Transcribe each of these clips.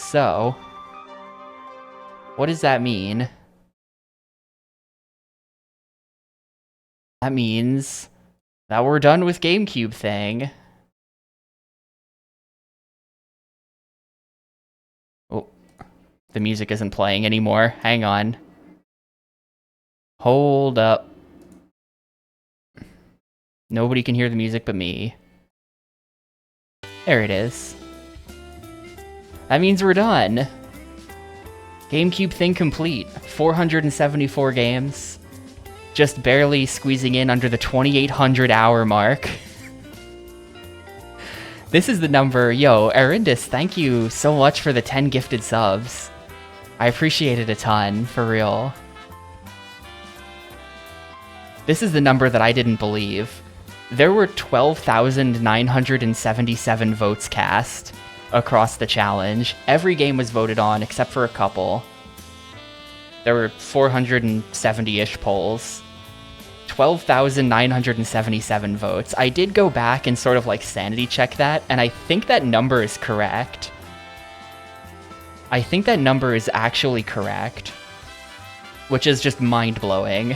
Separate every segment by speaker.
Speaker 1: So, what does that mean? That means that we're done with Gamecube thing. Oh, the music isn't playing anymore. Hang on. Hold up. Nobody can hear the music but me. There it is. That means we're done. Gamecube thing complete. 474 games. Just barely squeezing in under the 2,800 hour mark. This is the number. Yo, Arindis, thank you so much for the 10 gifted subs. I appreciate it a ton, for real. This is the number that I didn't believe. There were 12,977 votes cast across the challenge. Every game was voted on except for a couple. There were 470-ish polls. 12,977 votes. I did go back and sort of like sanity check that, and I think that number is correct. I think that number is actually correct, which is just mind-blowing.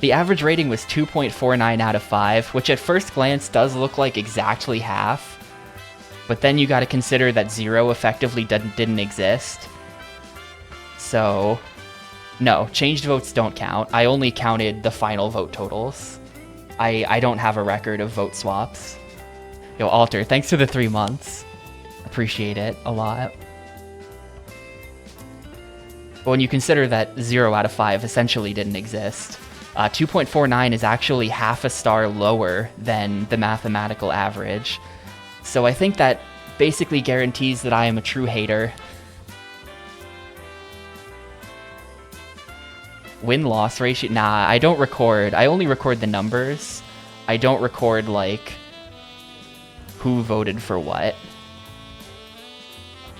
Speaker 1: The average rating was 2.49 out of 5, which at first glance does look like exactly half, but then you gotta consider that 0 effectively didn't exist. So, no, changed votes don't count. I only counted the final vote totals. I don't have a record of vote swaps. Yo, Alter, thanks for the 3 months. Appreciate it a lot. But when you consider that 0 out of 5 essentially didn't exist, 2.49 is actually half a star lower than the mathematical average. So I think that basically guarantees that I am a true hater. Win-loss ratio? Nah, I don't record. I only record the numbers. I don't record, like, who voted for what.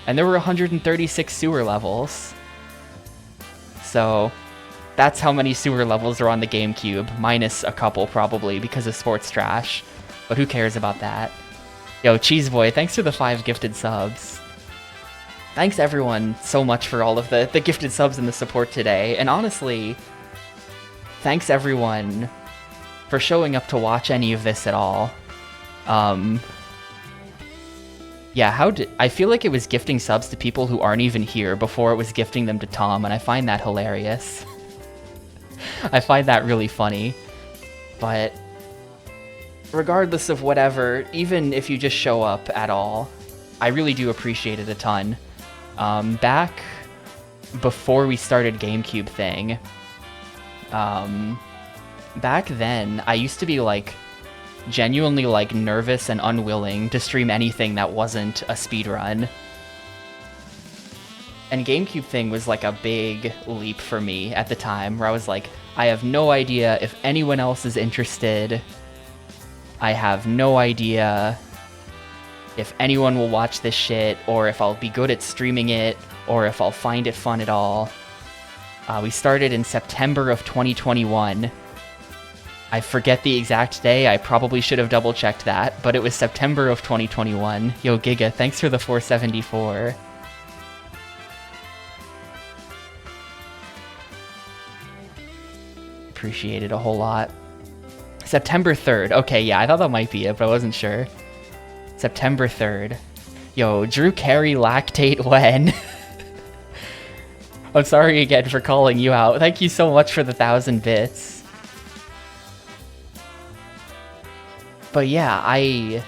Speaker 1: And there were 136 sewer levels. So that's how many sewer levels are on the GameCube, minus a couple probably because of sports trash. But who cares about that? Yo, Cheese Boy, thanks for the 5 gifted subs. Thanks everyone so much for all of the gifted subs and the support today. And honestly, thanks everyone for showing up to watch any of this at all. Yeah, I feel like it was gifting subs to people who aren't even here before it was gifting them to Tom, and I find that hilarious. I find that really funny. But regardless of whatever, even if you just show up at all, I really do appreciate it a ton. Back before we started Gamecube thing, back then, I used to be, like, genuinely, like, nervous and unwilling to stream anything that wasn't a speedrun. And Gamecube thing was, like, a big leap for me at the time, where I was like, I have no idea if anyone else is interested. I have no idea if anyone will watch this shit, or if I'll be good at streaming it, or if I'll find it fun at all. We started in September of 2021. I forget the exact day, I probably should have double-checked that, but it was September of 2021. Yo, Giga, thanks for the 474. Appreciate it a whole lot. September 3rd. Okay, yeah, I thought that might be it, but I wasn't sure. September 3rd. Yo, Drew Carey lactate when? I'm sorry again for calling you out. Thank you so much for the 1,000 bits. But yeah, I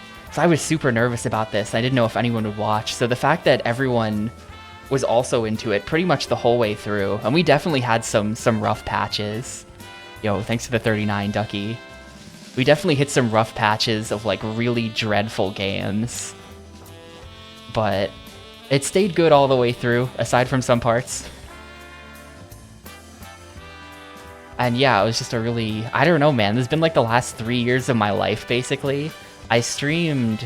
Speaker 1: was super nervous about this. I didn't know if anyone would watch. So the fact that everyone was also into it pretty much the whole way through, and we definitely had some rough patches. Yo, thanks for the 39, Ducky. We definitely hit some rough patches of, like, really dreadful games. But it stayed good all the way through, aside from some parts. And yeah, it was just a really... I don't know, man. This has been, like, the last 3 years of my life, basically. I streamed...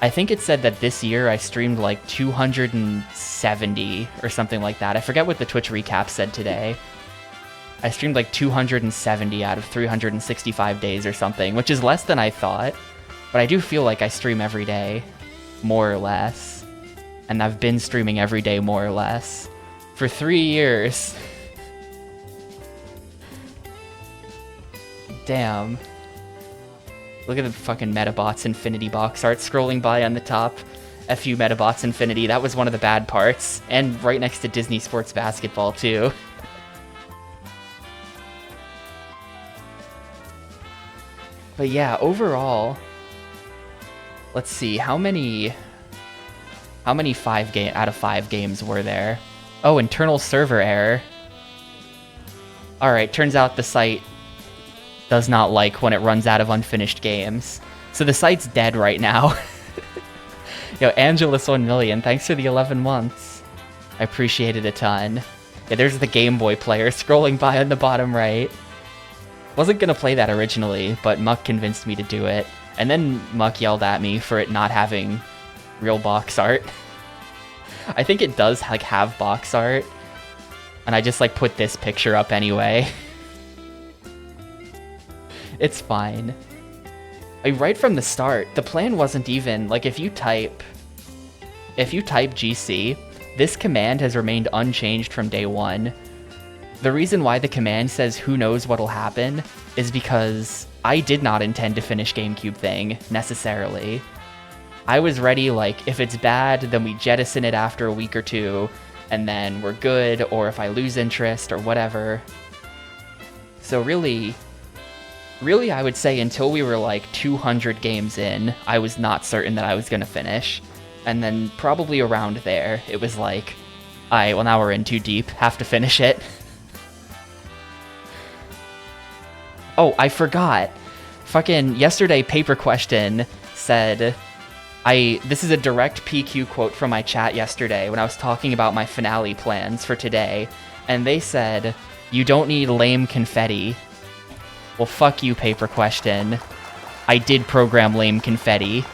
Speaker 1: I think it said that this year I streamed, like, 270 or something like that. I forget what the Twitch recap said today. I streamed like 270 out of 365 days or something, which is less than I thought, but I do feel like I stream every day, more or less. And I've been streaming every day, more or less, for 3 years. Damn. Look at the fucking Metabots Infinity box art scrolling by on the top. FU Metabots Infinity, that was one of the bad parts. And right next to Disney Sports Basketball, too. But yeah, overall, let's see, how many 5 out of 5 games were there? Oh, internal server error. Alright, turns out the site does not like when it runs out of unfinished games. So the site's dead right now. Yo, Angelus 1 million, thanks for the 11 months. I appreciate it a ton. Yeah, there's the Game Boy player scrolling by on the bottom right. Wasn't gonna play that originally, but Muck convinced me to do it. And then Muck yelled at me for it not having real box art. I think it does like have box art. And I just like put this picture up anyway. It's fine. Like, right from the start, the plan wasn't even, like, if you type GC, this command has remained unchanged from day one. The reason why the command says who knows what'll happen is because I did not intend to finish Gamecube thing, necessarily. I was ready, like, if it's bad, then we jettison it after a week or two, and then we're good, or if I lose interest, or whatever. So really, I would say until we were like 200 games in, I was not certain that I was gonna finish. And then probably around there, it was like, alright, well now we're in too deep, have to finish it. Oh, I forgot. Fucking yesterday, Paper Question said, this is a direct PQ quote from my chat yesterday when I was talking about my finale plans for today, and they said, you don't need lame confetti. Well, fuck you, Paper Question. I did program lame confetti.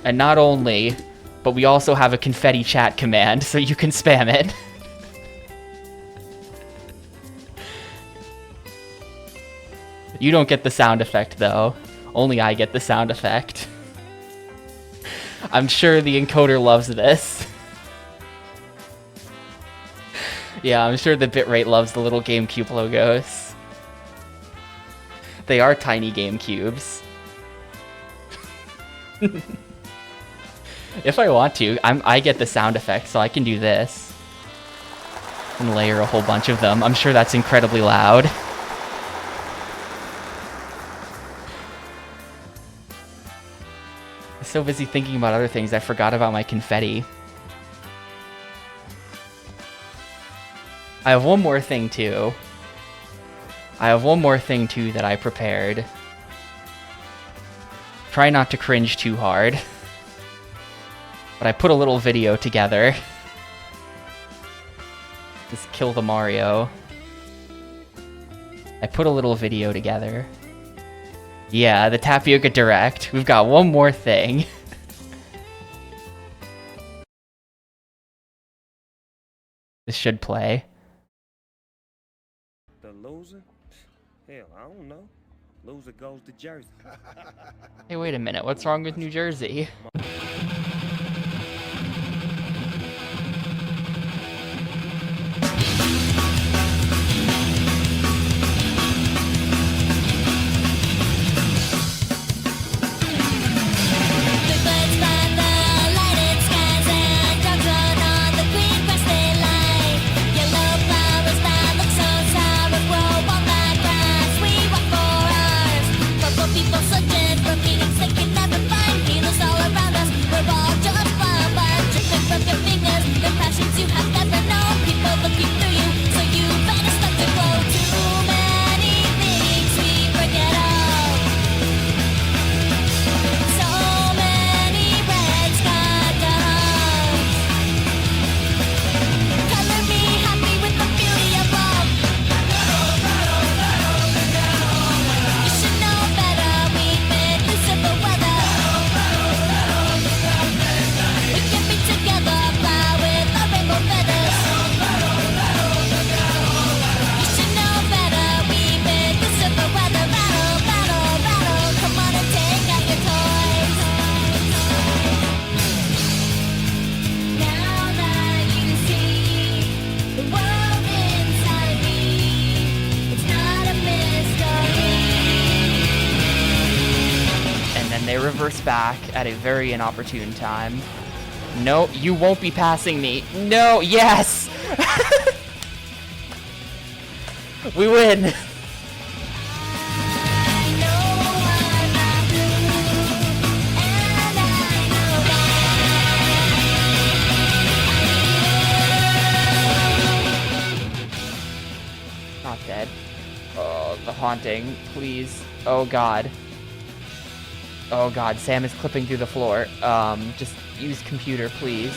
Speaker 1: And not only, but we also have a confetti chat command, so you can spam it. You don't get the sound effect, though. Only I get the sound effect. I'm sure the encoder loves this. Yeah, I'm sure the bitrate loves the little GameCube logos. They are tiny GameCubes. If I want to, I get the sound effect, so I can do this. And layer a whole bunch of them. I'm sure that's incredibly loud. I'm so busy thinking about other things, I forgot about my confetti. I have one more thing, too. That I prepared. Try not to cringe too hard. But I put a little video together. Just kill the Mario. I put a little video together. Yeah, the Tapioca Direct. We've got one more thing. This should play.
Speaker 2: The loser? Hell, I don't know. Loser goes to Jersey.
Speaker 1: Hey, wait a minute. What's wrong with New Jersey?
Speaker 3: People searching for meanings they can never find. Healers all around.
Speaker 1: they reverse back at a very inopportune time. No, you won't be passing me. No, yes! We win! Not dead. Oh, the haunting, please. Oh god. Oh god, Sam is clipping through the floor. Just use computer, please.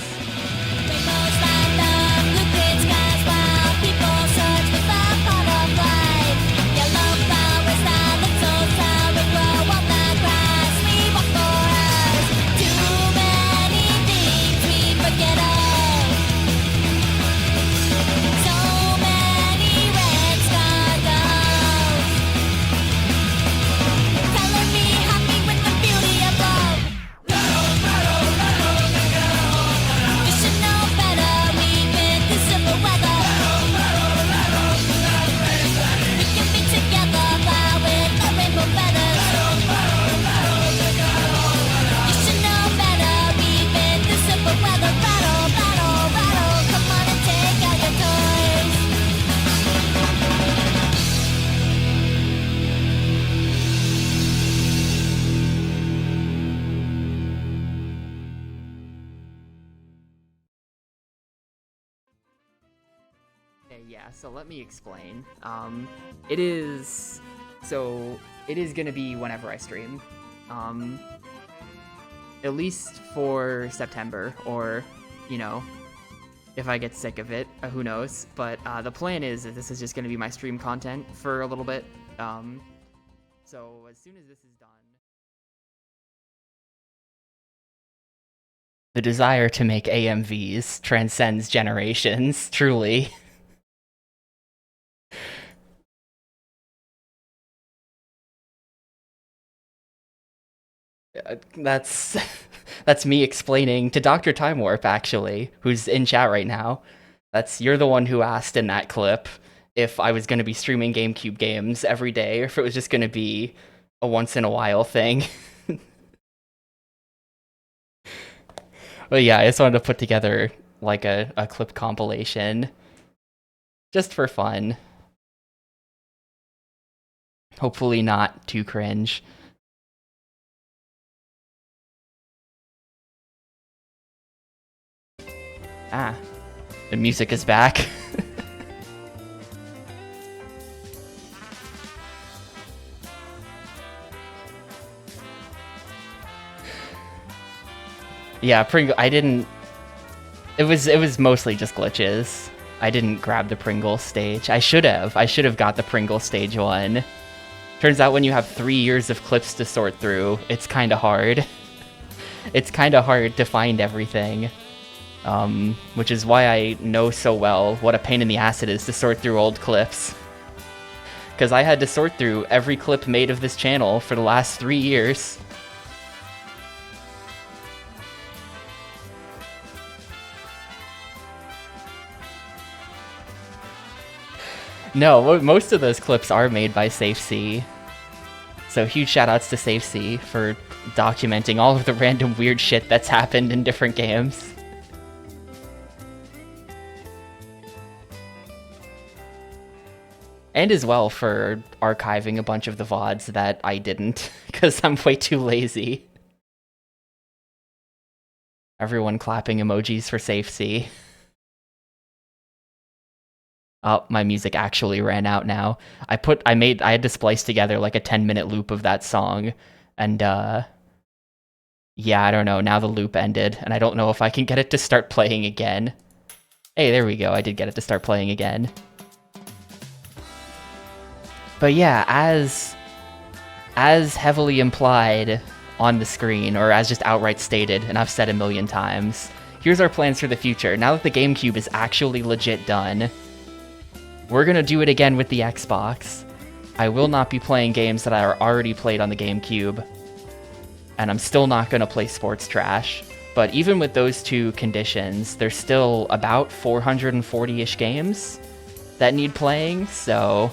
Speaker 1: Yeah, so let me explain. It is gonna be whenever I stream. At least for September, or, you know, if I get sick of it, who knows. But the plan is that this is just gonna be my stream content for a little bit. So as soon as this is done... The desire to make AMVs transcends generations, truly. That's me explaining to Dr. Time Warp, actually, who's in chat right now. You're the one who asked in that clip if I was going to be streaming GameCube games every day, or if it was just going to be a once-in-a-while thing. But yeah, I just wanted to put together, like, a clip compilation. Just for fun. Hopefully not too cringe. Ah, the music is back. Yeah, I didn't... It was mostly just glitches. I didn't grab the Pringles stage. I should have got the Pringles stage one. Turns out when you have 3 years of clips to sort through, it's kinda hard. It's kinda hard to find everything. Which is why I know so well what a pain in the ass it is to sort through old clips. Because I had to sort through every clip made of this channel for the last 3 years. No, most of those clips are made by SafeC. So huge shoutouts to SafeC for documenting all of the random weird shit that's happened in different games. And as well for archiving a bunch of the VODs that I didn't, because I'm way too lazy. Everyone clapping emojis for SafeC. Oh, my music actually ran out now. I had to splice together like a 10-minute loop of that song, and yeah, I don't know, now the loop ended, and I don't know if I can get it to start playing again. Hey, there we go, I did get it to start playing again. But yeah, as heavily implied on the screen, or as just outright stated, and I've said a million times, here's our plans for the future. Now that the GameCube is actually legit done, we're gonna do it again with the Xbox. I will not be playing games that I already played on the GameCube, and I'm still not gonna play Sports Trash. But even with those two conditions, there's still about 440-ish games that need playing, so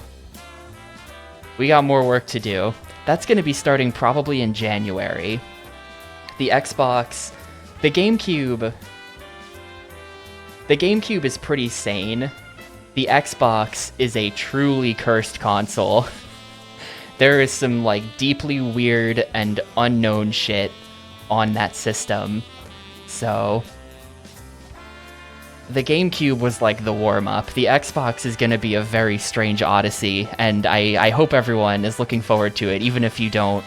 Speaker 1: we got more work to do. That's gonna be starting probably in January. The Xbox, the GameCube is pretty sane. The Xbox is a truly cursed console. There is some like deeply weird and unknown shit on that system. So the GameCube was like the warm-up. The Xbox is going to be a very strange odyssey, and I hope everyone is looking forward to it, even if you don't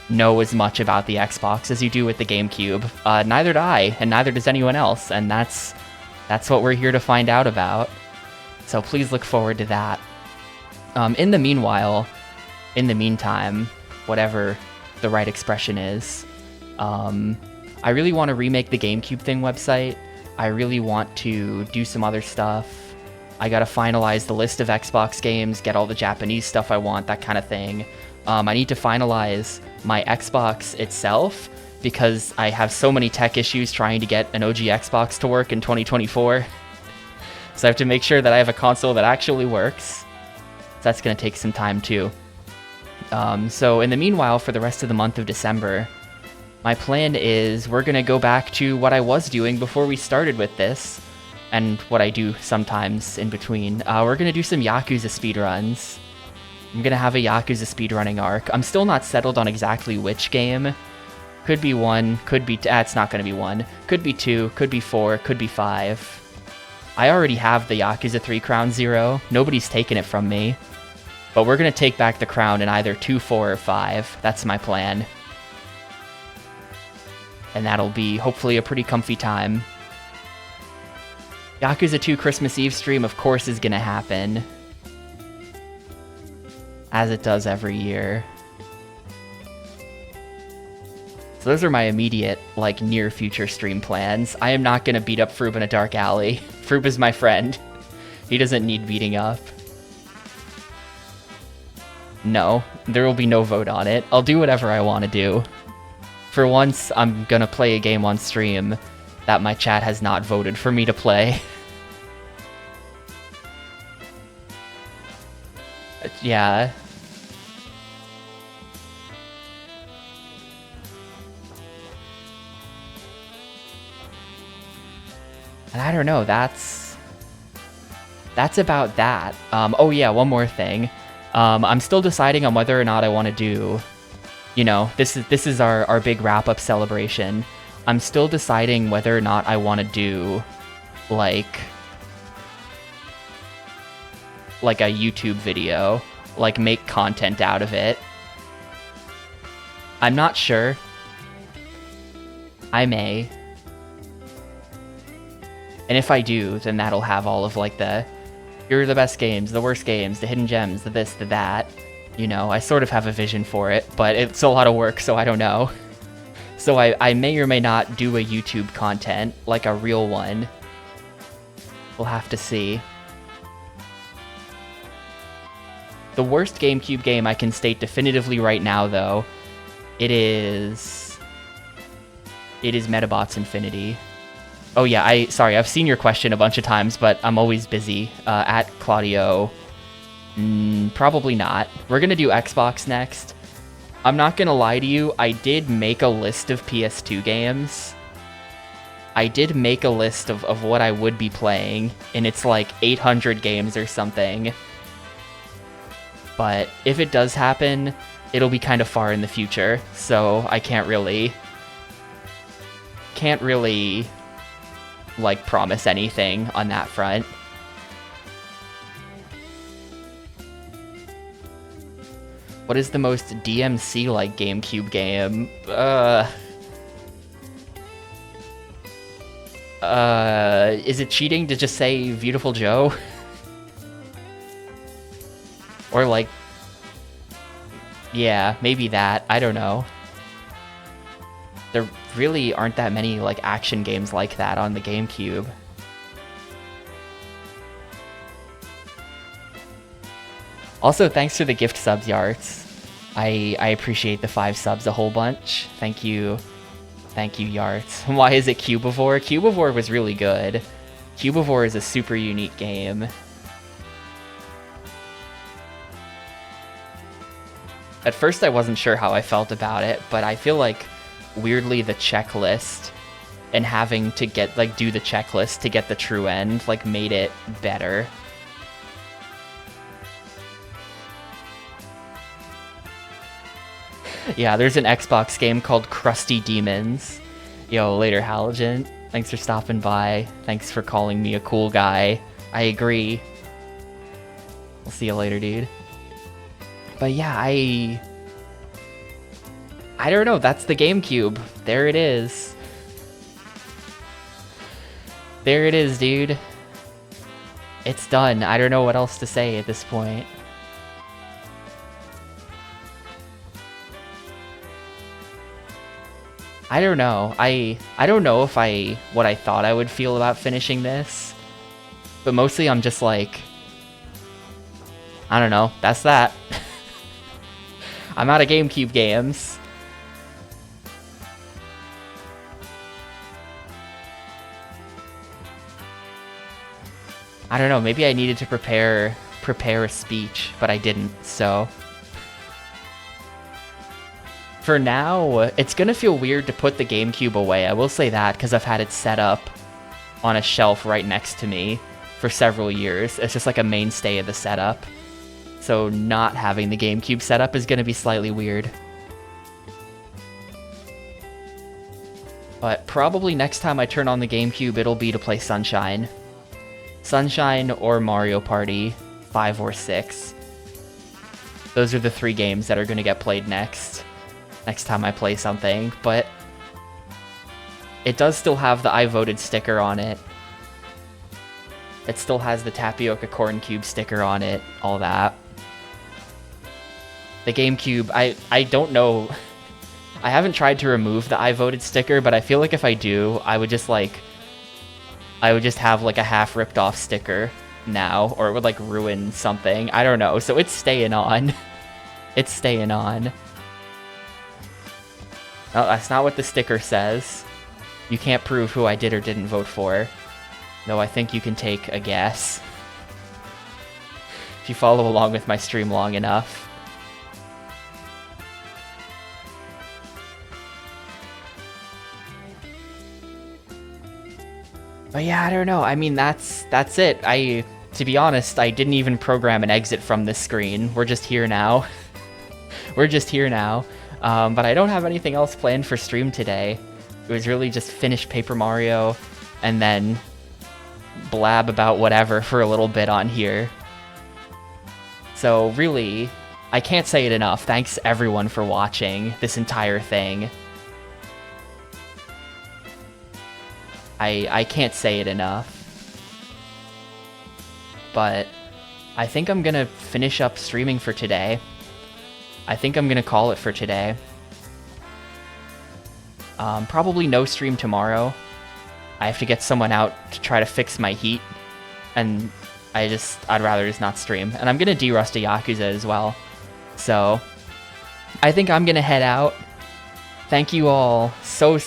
Speaker 1: know as much about the Xbox as you do with the GameCube. Neither do I, and neither does anyone else, and that's what we're here to find out about. So please look forward to that. In the meantime, whatever the right expression is, I really want to remake the GameCube thing website. I really want to do some other stuff. I gotta finalize the list of Xbox games, get all the Japanese stuff I want, that kind of thing. I need to finalize my Xbox itself, because I have so many tech issues trying to get an OG Xbox to work in 2024. So I have to make sure that I have a console that actually works. So that's gonna take some time too. So in the meanwhile, for the rest of the month of December, my plan is we're going to go back to what I was doing before we started with this, and what I do sometimes in between. We're going to do some Yakuza speedruns. I'm going to have a Yakuza speedrunning arc. I'm still not settled on exactly which game. Could be 1, could be... it's not going to be 1. Could be 2, could be 4, could be 5. I already have the Yakuza 3 Crown Zero. Nobody's taken it from me. But we're going to take back the crown in either 2, 4, or 5. That's my plan. And that'll be, hopefully, a pretty comfy time. Yakuza 2 Christmas Eve stream, of course, is gonna happen. As it does every year. So those are my immediate, like, near-future stream plans. I am not gonna beat up Froob in a dark alley. Froob is my friend. He doesn't need beating up. No, there will be no vote on it. I'll do whatever I want to do. For once, I'm gonna play a game on stream that my chat has not voted for me to play. Yeah. And I don't know, that's about that. Oh yeah, one more thing. I'm still deciding on whether or not I want to do... You know, this is our big wrap-up celebration. I'm still deciding whether or not I want to do, like a YouTube video, like make content out of it. I'm not sure. I may. And if I do, then that'll have all of like the, here are the best games, the worst games, the hidden gems, the this, the that. You know, I sort of have a vision for it, but it's a lot of work, so I don't know. So I may or may not do a YouTube content, like a real one. We'll have to see. The worst GameCube game I can state definitively right now, though, it is Metabots Infinity. Oh yeah, sorry, I've seen your question a bunch of times, but I'm always busy. At Claudio... probably not. We're gonna do Xbox next. I'm not gonna lie to you, I did make a list of PS2 games. I did make a list of what I would be playing, and it's like 800 games or something. But if it does happen, it'll be kind of far in the future, so I can't really, like, promise anything on that front. What is the most DMC-like GameCube game? Is it cheating to just say Beautiful Joe? Or like... Yeah, maybe that. I don't know. There really aren't that many like action games like that on the GameCube. Also, thanks for the gift subs, Yarts. I appreciate the 5 subs a whole bunch. Thank you. Thank you, Yarts. Why is it Cubivore? Cubivore was really good. Cubivore is a super unique game. At first I wasn't sure how I felt about it, but I feel like weirdly the checklist and having to get, like, do the checklist to get the true end, like, made it better. Yeah, there's an Xbox game called Krusty Demons. Yo, later, Halogen. Thanks for stopping by. Thanks for calling me a cool guy. I agree. We'll see you later, dude. But yeah, I don't know. That's the GameCube. There it is. There it is, dude. It's done. I don't know what else to say at this point. I don't know. I don't know if what I thought I would feel about finishing this. But mostly I'm just like, I don't know. That's that. I'm out of GameCube games. I don't know, maybe I needed to prepare a speech, but I didn't, so. For now, it's gonna feel weird to put the GameCube away, I will say that, because I've had it set up on a shelf right next to me for several years. It's just like a mainstay of the setup. So not having the GameCube set up is gonna be slightly weird. But probably next time I turn on the GameCube, it'll be to play Sunshine. Sunshine or Mario Party 5 or 6. Those are the 3 games that are going to get played next time I play something, but it does still have the I voted sticker on it. It still has the Tapioca Corn Cube sticker on it, all that. The GameCube, I don't know. I haven't tried to remove the I voted sticker, but I feel like if I do, I would just have like a half ripped off sticker now, or it would like ruin something. I don't know. So it's staying on. It's staying on. Oh, that's not what the sticker says. You can't prove who I did or didn't vote for. Though I think you can take a guess. If you follow along with my stream long enough. But yeah, I don't know. I mean, that's it. To be honest, I didn't even program an exit from this screen. We're just here now. We're just here now. But I don't have anything else planned for stream today. It was really just finish Paper Mario and then blab about whatever for a little bit on here. So really, I can't say it enough. Thanks everyone for watching this entire thing. I can't say it enough. But I think I'm gonna finish up streaming for today. I think I'm gonna call it for today. Probably no stream tomorrow. I have to get someone out to try to fix my heat. And I'd rather just not stream. And I'm gonna de-rust a Yakuza as well. So I think I'm gonna head out. Thank you all so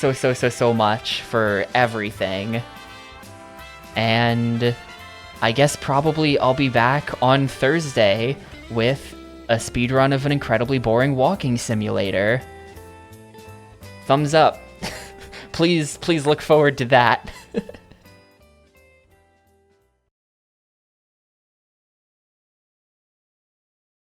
Speaker 1: much for everything. And I guess probably I'll be back on Thursday with a speedrun of an incredibly boring walking simulator. Thumbs up. Please look forward to that.